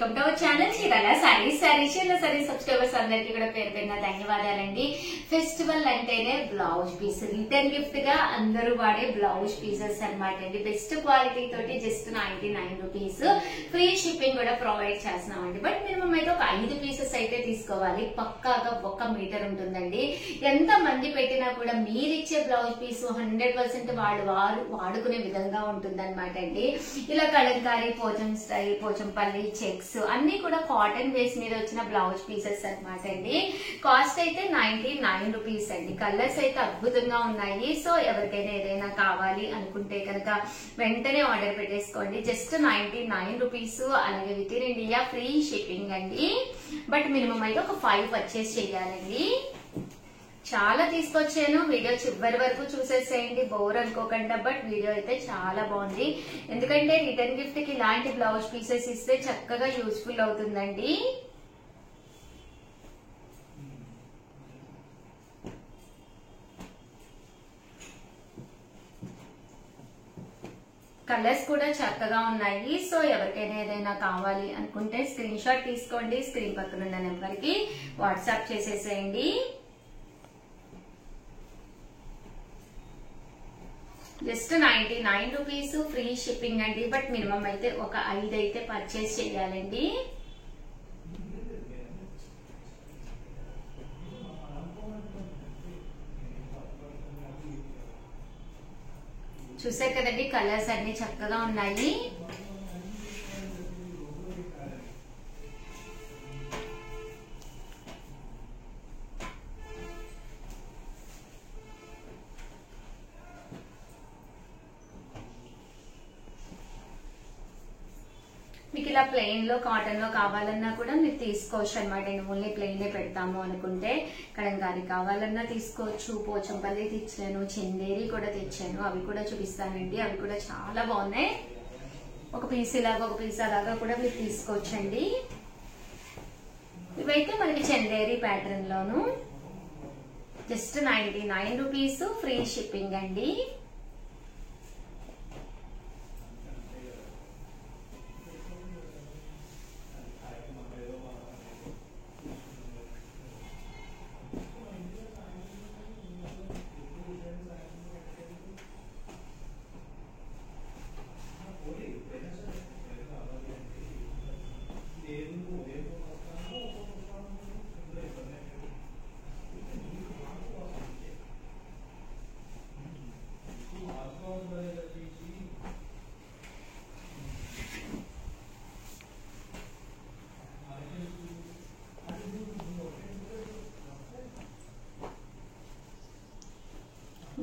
Welcome to our channel Chirala sarees subscribers అందరికీ కూడా పేరు పేరున ధన్యవాదాలండి. ఫెస్టివల్ అంటేనే బ్లౌజ్ పీస్ రిటర్న్ గిఫ్ట్ గా అందరూ వాడే బ్లౌజ్ పీసెస్ అన్నమాట అండి. బెస్ట్ క్వాలిటీ తోటి జస్ట్ 99 రూపీస్ ఫ్రీ షిప్పింగ్ కూడా ప్రొవైడ్ చేస్తున్నామండి. బట్ మినిమం అయితే ఒక 5 పీసెస్ అయితే తీసుకోవాలి. పక్కాగా 1 మీటర్ ఉంటుందండి. ఎంత మంది పెట్టినా కూడా మీరిచ్చే బ్లౌజ్ పీస్ 100% వారు వాడుకునే విధంగా ఉంటుంది అనమాట అండి. ఇలా కలంకారీ పోచం స్టైల్ పోచంపల్లి చెక్స్ అన్ని కూడా కాటన్ బేస్ మీద వచ్చిన బ్లౌజ్ పీసెస్ అనమాట అండి. కాస్ట్ అయితే 99 రూపీస్ అండి. కలర్స్ అయితే అద్భుతంగా ఉన్నాయి. సో ఎవరికైనా ఏదైనా కావాలి అనుకుంటే కనుక వెంటనే ఆర్డర్ పెట్టేసుకోండి. Just 99 rupees. అలాగే within India free shipping అండి. బట్ మినిమం అయితే ఒక 5 పర్చేస్ చేయాలండి. చాలా తీసుకొచ్చాను. వీడియో చివరి వరకు చూసేసేయండి, బోర్ అనుకోకుండా. బట్ వీడియో అయితే చాలా బాగుంది. ఎందుకంటే రిటర్న్ గిఫ్ట్ కి ఇలాంటి బ్లౌజ్ పీసెస్ ఇస్తే చక్కగా యూస్ఫుల్ అవుతుందండి. కలర్స్ కూడా చక్కగా ఉన్నాయి. సో ఎవరికైనా ఏదైనా కావాలి అనుకుంటే స్క్రీన్ షాట్ తీసుకోండి. స్క్రీన్ పక్కన ఉన్న నెంబర్ కి వాట్సాప్ చేసేసేయండి. జస్ట్ 99 రూపీస్ ఫ్రీ షిప్పింగ్ అండి. బట్ మినిమం అయితే ఒక 5 అయితే పర్చేస్ చేయాలండి. చూసారు కదండి, కలర్స్ అన్ని చక్కగా ఉన్నాయి. మీకు ఇలా ప్లెయిన్ లో కాటన్ లో కావాలన్నా కూడా మీరు తీసుకోవచ్చు అనమాట. ఓన్లీ ప్లెయిన్ పెడతాము అనుకుంటే కలంకారీ కావాలన్నా తీసుకోవచ్చు. పోచంపల్లి తెచ్చాను, చందేరి కూడా తెచ్చాను. అవి కూడా చూపిస్తానండి. అవి కూడా చాలా బాగున్నాయి. ఒక పీస్ ఇలాగా ఒక పీస్ అలాగా కూడా మీరు తీసుకోవచ్చండి. ఇవైతే మనకి చందేరి ప్యాటర్న్ లోను జస్ట్ 99 రూపీస్ ఫ్రీ షిప్పింగ్ అండి.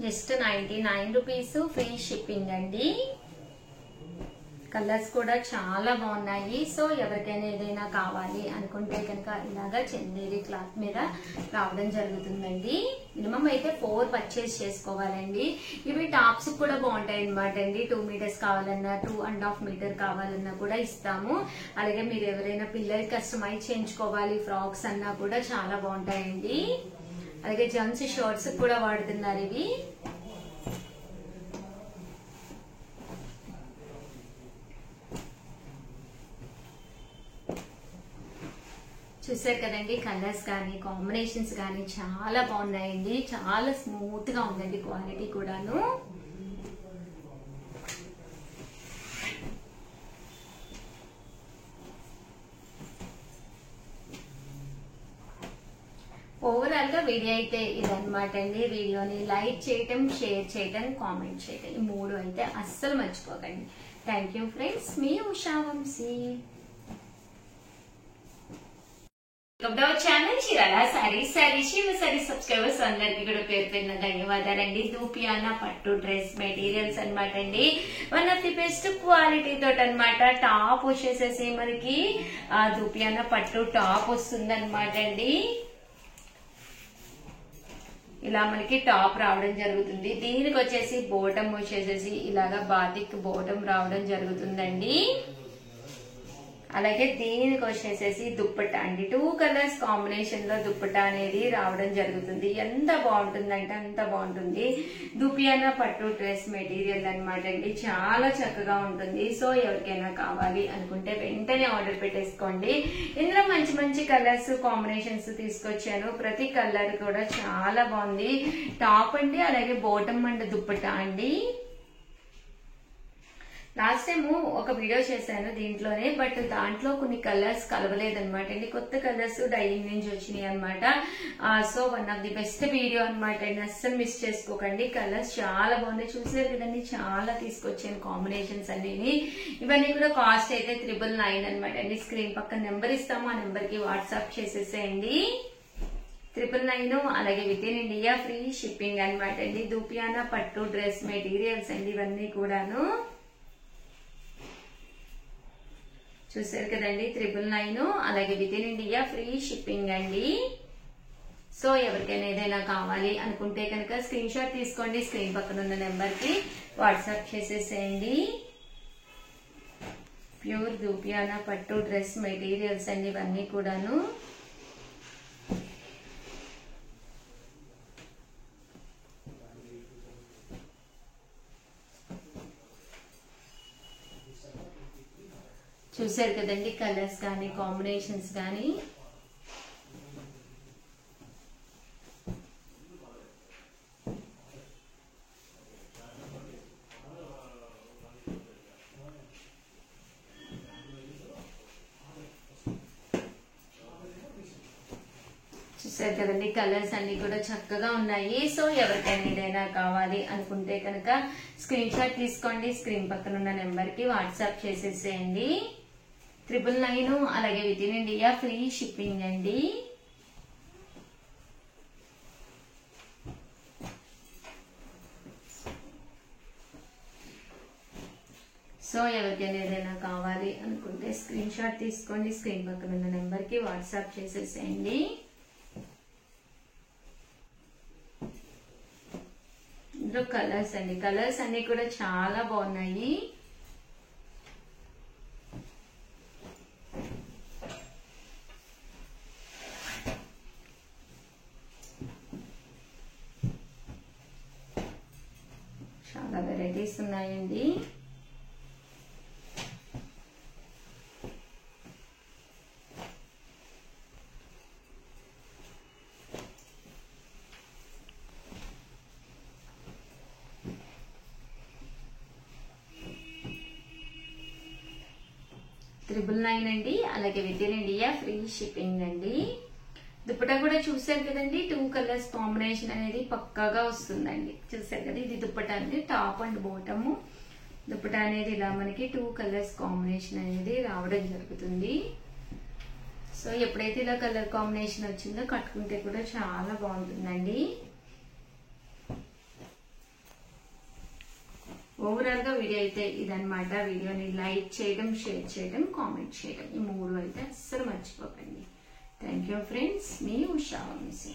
జస్ట్ 99 రూపీస్ ఫ్రీ షిప్పింగ్ అండి. కలర్స్ కూడా చాలా బాగున్నాయి. సో ఎవరికైనా ఏదైనా కావాలి అనుకుంటే కనుక ఇలాగా చందేరి క్లాత్ మీద రావడం జరుగుతుందండి. మినిమం అయితే 4 పర్చేస్ చేసుకోవాలండి. ఇవి టాప్స్ కూడా బాగుంటాయి అనమాట అండి. 2 మీటర్స్ కావాలన్నా 2.5 మీటర్ కావాలన్నా కూడా ఇస్తాము. అలాగే మీరు ఎవరైనా పిల్లలకి కస్టమైజ్ చేయించుకోవాలి ఫ్రాక్స్ అన్నా కూడా చాలా బాగుంటాయండి. అలాగే జెంట్స్ షర్ట్స్ కూడా వాడుతున్నారు ఇవి. చూసారు కదండి, కలర్స్ కానీ కాంబినేషన్స్ కానీ చాలా బాగున్నాయండి. చాలా స్మూత్ గా ఉందండి క్వాలిటీ కూడాను. ఓవరాల్ గా వీడియో అయితే ఇదన్నమాట అండి. వీడియోని లైక్ చేయటం, షేర్ చేయటం, కామెంట్ చేయటం, ఈ 3 అయితే అస్సలు మర్చిపోకండి. Thank you friends. మీ Usha Vamshi. Channel Chirala sarees subscribers అందరికి కూడా పేరు పేరున ధన్యవాదాలండి. దూపియానా పట్టు డ్రెస్ మెటీరియల్స్ అనమాట అండి. One of the best quality తోటి అనమాట. టాప్ వచ్చేసేసి మనకి దూపియానా పట్టు టాప్ వస్తుంది అనమాట అండి. ఇలా మనకి టాప్ రావడం జరుగుతుంది. దీనికి వచ్చేసి బోటం వచ్చేసేసి ఇలాగా బాతిక్ బోటం రావడం జరుగుతుందండి. అలాగే దీనికి వచ్చేసేసి దుప్పట్టా అండి. 2 కలర్స్ కాంబినేషన్ లో దుప్పట్టా అనేది రావడం జరుగుతుంది. ఎంత బాగుంటుందంటే అంత బాగుంటుంది. దుపియానా పట్టు డ్రెస్ మెటీరియల్ అనమాట అండి. చాలా చక్కగా ఉంటుంది. సో ఎవరికైనా కావాలి అనుకుంటే వెంటనే ఆర్డర్ పెట్టేసుకోండి. ఇందులో మంచి మంచి కలర్స్ కాంబినేషన్స్ తీసుకొచ్చాను. ప్రతి కలర్ కూడా చాలా బాగుంది. టాప్ అండి, అలాగే బాటమ్ అండ్ దుప్పట్టా అండి. లాస్ట్ టైం ఒక వీడియో చేశాను దీంట్లోనే, బట్ దాంట్లో కొన్ని కలర్స్ కలవలేదన్నమాట అండి. కొత్త కలర్స్ డైయింగ్ నుంచి వచ్చినాయి అనమాట. So one of the best video అనమాట అండి. అస్సలు మిస్ చేసుకోకండి. కలర్స్ చాలా బాగున్నాయి. చూసారు కదండి, చాలా తీసుకొచ్చాను కాంబినేషన్స్ అన్ని. ఇవన్నీ కూడా కాస్ట్ అయితే 999 అనమాట అండి. స్క్రీన్ పక్కన నెంబర్ ఇస్తాము, ఆ నెంబర్ కి వాట్సాప్ చేసేసేయండి. 999. అలాగే within India free shipping అనమాట అండి. దుపియానా పట్టు డ్రెస్ మెటీరియల్స్ అండి ఇవన్నీ కూడాను. చూసారు కదండి, 999. అలాగే within India free shipping అండి. సో ఎవరికైనా ఏదైనా కావాలి అనుకుంటే కనుక స్క్రీన్ షాట్ తీసుకోండి. స్క్రీన్ పక్కన ఉన్న నెంబర్ కి వాట్సాప్ చేసేసేయండి. ప్యూర్ దుపియానా పట్టు డ్రెస్ మెటీరియల్స్ అండి ఇవన్నీ కూడాను. చూసారు కదండి, కలర్స్ కానీ కాంబినేషన్స్ కానీ. చూసారు కదండి, కలర్స్ అన్ని కూడా చక్కగా ఉన్నాయి. సో ఎవరికైనా ఏదైనా కావాలి అనుకుంటే కనుక స్క్రీన్ షాట్ తీసుకోండి. స్క్రీన్ పక్కన ఉన్న నెంబర్ కి వాట్సాప్ చేసేసేయండి. 999. అలాగే within India free shipping అండి. సో ఎవరికైనా ఏదైనా కావాలి అనుకుంటే స్క్రీన్ షాట్ తీసుకోండి. స్క్రీన్ పక్కన ఉన్న నెంబర్ కి వాట్సాప్ చేసేసేయండి. ఇందులో కలర్స్ అండి, కలర్స్ అన్ని కూడా చాలా బాగున్నాయి. చాలా వెరైటీస్ ఉన్నాయండి. $999 అండి. అలాగే within India free shipping అండి. దుప్పటా కూడా చూసారు కదండి, 2 కలర్స్ కాంబినేషన్ అనేది పక్కాగా వస్తుందండి. చూసారు కదా, ఇది దుప్పటా అండి. టాప్ అండ్ బాటమ్ దుప్పటా అనేది ఇలా మనకి 2 కలర్స్ కాంబినేషన్ అనేది రావడం జరుగుతుంది. సో ఎప్పుడైతే ఇలా కలర్ కాంబినేషన్ వచ్చిందో కట్టుకుంటే కూడా చాలా బాగుంటుందండి. ఓవరాల్ గా వీడియో అయితే ఇదన్నమాట. వీడియోని లైక్ చేయడం, షేర్ చేయడం, కామెంట్ చేయడం, ఈ 3 అయితే అస్సలు మర్చిపోకండి. Thank you friends. మీ ఉషా వంశీ.